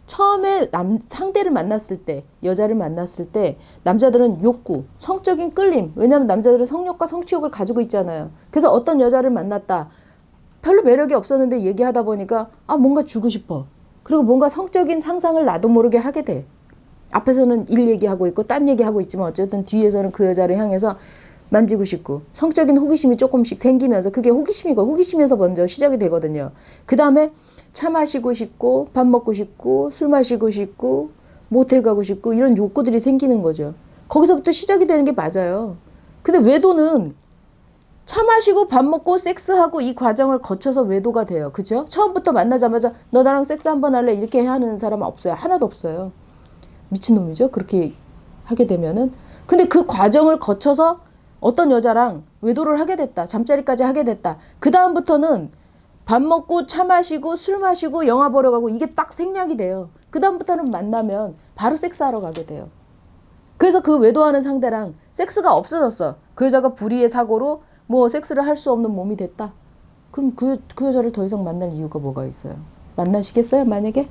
처음에 상대를 만났을 때, 여자를 만났을 때 남자들은 욕구, 성적인 끌림, 왜냐하면 남자들은 성욕과 성취욕을 가지고 있잖아요. 그래서 어떤 여자를 만났다. 별로 매력이 없었는데 얘기하다 보니까 뭔가 주고 싶어. 그리고 뭔가 성적인 상상을 나도 모르게 하게 돼. 앞에서는 일 얘기하고 있고 딴 얘기하고 있지만 어쨌든 뒤에서는 그 여자를 향해서 만지고 싶고 성적인 호기심이 조금씩 생기면서 그게 호기심이고 호기심에서 먼저 시작이 되거든요. 그 다음에 차 마시고 싶고 밥 먹고 싶고 술 마시고 싶고 모텔 가고 싶고 이런 욕구들이 생기는 거죠. 거기서부터 시작이 되는 게 맞아요. 근데 외도는 차 마시고 밥 먹고 섹스하고 이 과정을 거쳐서 외도가 돼요. 그죠? 처음부터 만나자마자 너 나랑 섹스 한번 할래? 이렇게 하는 사람은 없어요. 하나도 없어요. 미친놈이죠. 그렇게 하게 되면은. 근데 그 과정을 거쳐서 어떤 여자랑 외도를 하게 됐다. 잠자리까지 하게 됐다. 그 다음부터는 밥 먹고 차 마시고 술 마시고 영화 보러 가고 이게 딱 생략이 돼요. 그 다음부터는 만나면 바로 섹스하러 가게 돼요. 그래서 그 외도하는 상대랑 섹스가 없어졌어. 그 여자가 불의의 사고로 뭐 섹스를 할 수 없는 몸이 됐다. 그럼 그 여자를 더 이상 만날 이유가 뭐가 있어요? 만나시겠어요? 만약에?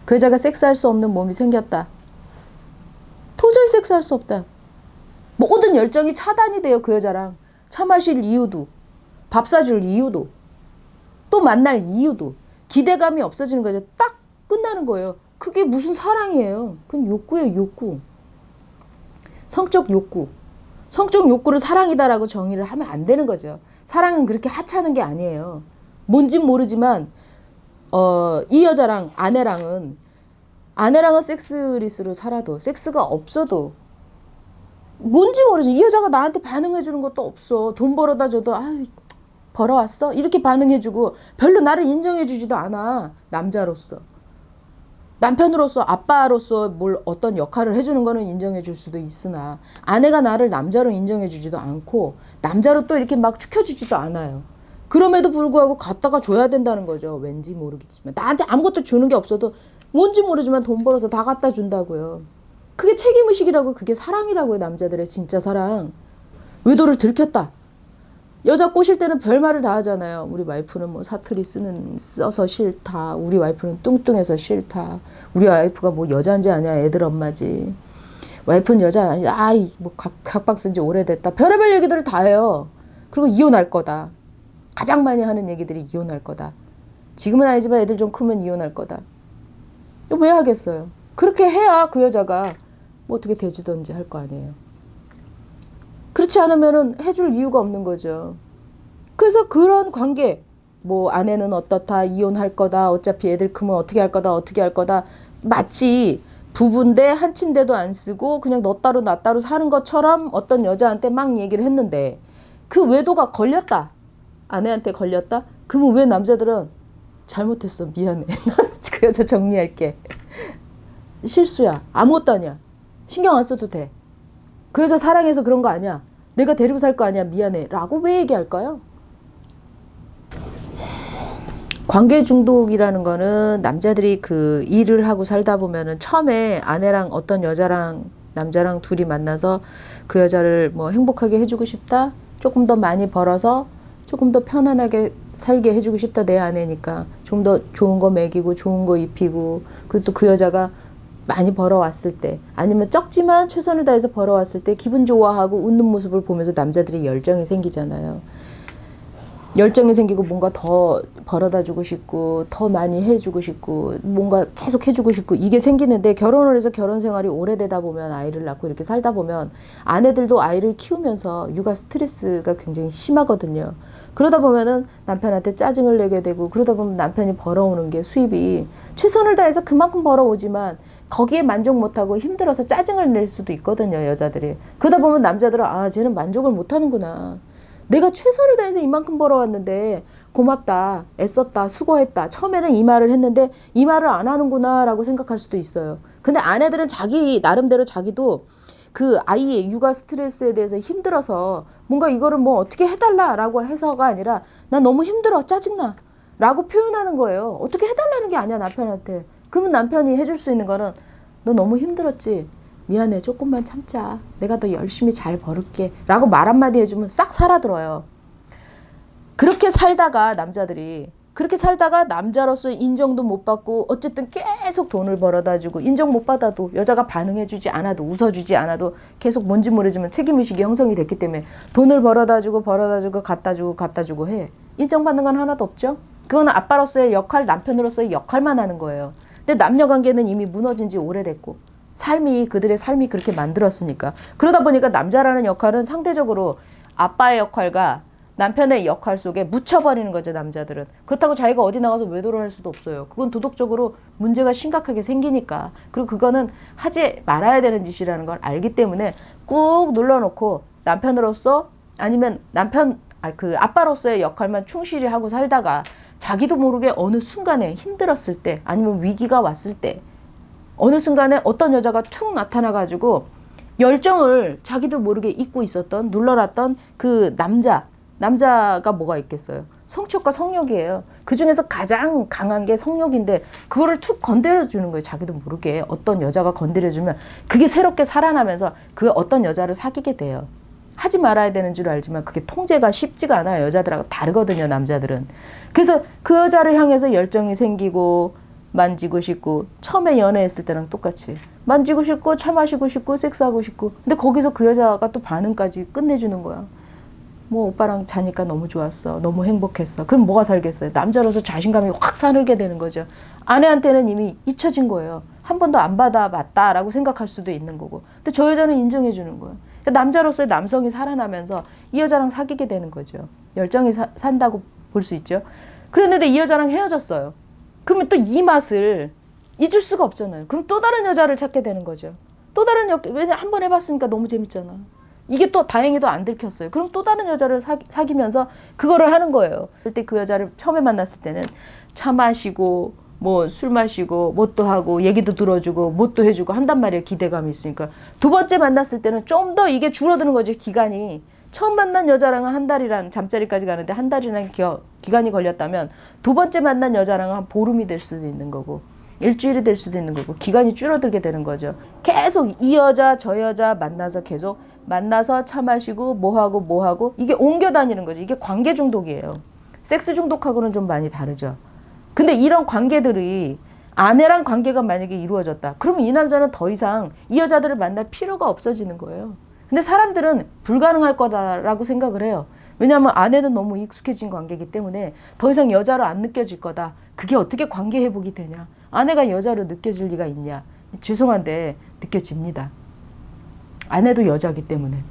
그 여자가 섹스할 수 없는 몸이 생겼다. 도저히 섹스할 수 없다. 모든 열정이 차단이 돼요. 그 여자랑. 차 마실 이유도, 밥 사줄 이유도, 또 만날 이유도, 기대감이 없어지는 거죠. 딱 끝나는 거예요. 그게 무슨 사랑이에요. 그건 욕구예요. 욕구. 성적 욕구. 성적 욕구를 사랑이다라고 정의를 하면 안 되는 거죠. 사랑은 그렇게 하찮은 게 아니에요. 뭔진 모르지만 이 여자랑 아내랑은 섹스리스로 살아도 섹스가 없어도 뭔지 모르지. 이 여자가 나한테 반응해 주는 것도 없어. 돈 벌어다 줘도 벌어왔어? 이렇게 반응해주고 별로 나를 인정해 주지도 않아. 남자로서. 남편으로서 아빠로서 뭘 어떤 역할을 해주는 거는 인정해 줄 수도 있으나 아내가 나를 남자로 인정해 주지도 않고 남자로 또 이렇게 막 축혀주지도 않아요. 그럼에도 불구하고 갖다가 줘야 된다는 거죠. 왠지 모르겠지만. 나한테 아무것도 주는 게 없어도 뭔지 모르지만 돈 벌어서 다 갖다 준다고요. 그게 책임의식이라고 그게 사랑이라고요. 남자들의 진짜 사랑. 외도를 들켰다. 여자 꼬실 때는 별말을 다 하잖아요. 우리 와이프는 뭐 사투리 써서 싫다. 우리 와이프는 뚱뚱해서 싫다. 우리 와이프가 뭐 여자인지 아니야. 애들 엄마지. 와이프는 여자 아니야. 뭐 각방 쓴 지 오래됐다. 별의별 얘기들을 다 해요. 그리고 이혼할 거다. 가장 많이 하는 얘기들이 이혼할 거다. 지금은 아니지만 애들 좀 크면 이혼할 거다. 왜 하겠어요? 그렇게 해야 그 여자가 뭐 어떻게 대주던지 할 거 아니에요. 그렇지 않으면은 해줄 이유가 없는 거죠. 그래서 그런 관계, 뭐 아내는 어떻다, 이혼할 거다, 어차피 애들 크면 어떻게 할 거다, 어떻게 할 거다. 마치 부부인데 한 침대도 안 쓰고 그냥 너 따로 나 따로 사는 것처럼 어떤 여자한테 막 얘기를 했는데 그 외도가 걸렸다. 아내한테 걸렸다? 그러면 왜 남자들은 잘못했어, 미안해. 그 여자 정리할게. 실수야. 아무것도 아니야. 신경 안 써도 돼. 그 여자 사랑해서 그런 거 아니야. 내가 데리고 살 거 아니야. 미안해. 라고 왜 얘기할까요? 관계 중독이라는 거는 남자들이 그 일을 하고 살다 보면은 처음에 아내랑 어떤 여자랑 남자랑 둘이 만나서 그 여자를 뭐 행복하게 해주고 싶다. 조금 더 많이 벌어서 조금 더 편안하게 살게 해주고 싶다. 내 아내니까. 좀 더 좋은 거 먹이고 좋은 거 입히고 그리고 또 그 여자가 많이 벌어왔을 때 아니면 적지만 최선을 다해서 벌어왔을 때 기분 좋아하고 웃는 모습을 보면서 남자들이 열정이 생기잖아요. 열정이 생기고 뭔가 더 벌어다 주고 싶고 더 많이 해주고 싶고 뭔가 계속 해주고 싶고 이게 생기는데 결혼을 해서 결혼 생활이 오래되다 보면 아이를 낳고 이렇게 살다 보면 아내들도 아이를 키우면서 육아 스트레스가 굉장히 심하거든요. 그러다 보면은 남편한테 짜증을 내게 되고 그러다 보면 남편이 벌어오는 게 수입이 최선을 다해서 그만큼 벌어오지만 거기에 만족 못하고 힘들어서 짜증을 낼 수도 있거든요. 여자들이. 그러다 보면 남자들은 쟤는 만족을 못하는구나. 내가 최선을 다해서 이만큼 벌어왔는데 고맙다, 애썼다, 수고했다. 처음에는 이 말을 했는데 이 말을 안 하는구나 라고 생각할 수도 있어요. 근데 아내들은 자기 나름대로 자기도 그 아이의 육아 스트레스에 대해서 힘들어서 뭔가 이거를 뭐 어떻게 해달라라고 해서가 아니라 나 너무 힘들어, 짜증나 라고 표현하는 거예요. 어떻게 해달라는 게 아니야, 남편한테. 그러면 남편이 해줄 수 있는 거는 너 너무 힘들었지? 미안해, 조금만 참자. 내가 더 열심히 잘 벌을게 라고 말 한마디 해주면 싹 사라들어요. 그렇게 살다가 남자들이 그렇게 살다가 남자로서 인정도 못 받고 어쨌든 계속 돈을 벌어다 주고 인정 못 받아도 여자가 반응해 주지 않아도 웃어주지 않아도 계속 뭔지 모르지만 책임의식이 형성이 됐기 때문에 돈을 벌어다 주고 갖다 주고 해. 인정받는 건 하나도 없죠. 그건 아빠로서의 역할, 남편으로서의 역할만 하는 거예요. 근데 남녀 관계는 이미 무너진 지 오래됐고 그들의 삶이 그렇게 만들었으니까. 그러다 보니까 남자라는 역할은 상대적으로 아빠의 역할과 남편의 역할 속에 묻혀버리는 거죠, 남자들은. 그렇다고 자기가 어디 나가서 외도를 할 수도 없어요. 그건 도덕적으로 문제가 심각하게 생기니까. 그리고 그거는 하지 말아야 되는 짓이라는 걸 알기 때문에 꾹 눌러놓고 남편으로서 아니면 아빠로서의 역할만 충실히 하고 살다가 자기도 모르게 어느 순간에 힘들었을 때 아니면 위기가 왔을 때 어느 순간에 어떤 여자가 툭 나타나가지고 열정을 자기도 모르게 잊고 있었던 눌러놨던 그 남자가 뭐가 있겠어요. 성취욕과 성욕이에요. 그중에서 가장 강한 게 성욕인데 그거를 툭 건드려주는 거예요. 자기도 모르게 어떤 여자가 건드려주면 그게 새롭게 살아나면서 그 어떤 여자를 사귀게 돼요. 하지 말아야 되는 줄 알지만 그게 통제가 쉽지가 않아요. 여자들하고 다르거든요, 남자들은. 그래서 그 여자를 향해서 열정이 생기고 만지고 싶고 처음에 연애했을 때랑 똑같이 만지고 싶고 차 마시고 싶고 섹스하고 싶고 근데 거기서 그 여자가 또 반응까지 끝내주는 거야. 뭐 오빠랑 자니까 너무 좋았어. 너무 행복했어. 그럼 뭐가 살겠어요? 남자로서 자신감이 확 사늘게 되는 거죠. 아내한테는 이미 잊혀진 거예요. 한 번도 안 받아봤다라고 생각할 수도 있는 거고. 근데 저 여자는 인정해 주는 거예요. 남자로서의 남성이 살아나면서 이 여자랑 사귀게 되는 거죠. 열정이 산다고 볼 수 있죠. 그랬는데 이 여자랑 헤어졌어요. 그러면 또 이 맛을 잊을 수가 없잖아요. 그럼 또 다른 여자를 찾게 되는 거죠. 또 다른 왜냐 한 번 해봤으니까 너무 재밌잖아. 이게 또 다행히도 안 들켰어요. 그럼 또 다른 여자를 사귀면서 그거를 하는 거예요. 그때 그 여자를 처음에 만났을 때는 차 마시고 뭐 술 마시고 뭣도 하고 얘기도 들어주고 뭣도 해주고 한단 말이에요. 기대감이 있으니까. 두 번째 만났을 때는 좀 더 이게 줄어드는 거죠. 기간이. 처음 만난 여자랑은 한 달이란 잠자리까지 가는데 한 달이라는 기간이 걸렸다면 두 번째 만난 여자랑은 한 보름이 될 수도 있는 거고 일주일이 될 수도 있는 거고 기간이 줄어들게 되는 거죠. 계속 이 여자 저 여자 만나서 차 마시고 뭐하고 이게 옮겨 다니는 거죠. 이게 관계 중독이에요. 섹스 중독하고는 좀 많이 다르죠. 근데 이런 관계들이 아내랑 관계가 만약에 이루어졌다. 그러면 이 남자는 더 이상 이 여자들을 만날 필요가 없어지는 거예요. 근데 사람들은 불가능할 거다라고 생각을 해요. 왜냐하면 아내는 너무 익숙해진 관계이기 때문에 더 이상 여자로 안 느껴질 거다. 그게 어떻게 관계 회복이 되냐. 아내가 여자로 느껴질 리가 있냐. 죄송한데 느껴집니다. 아내도 여자기 때문에.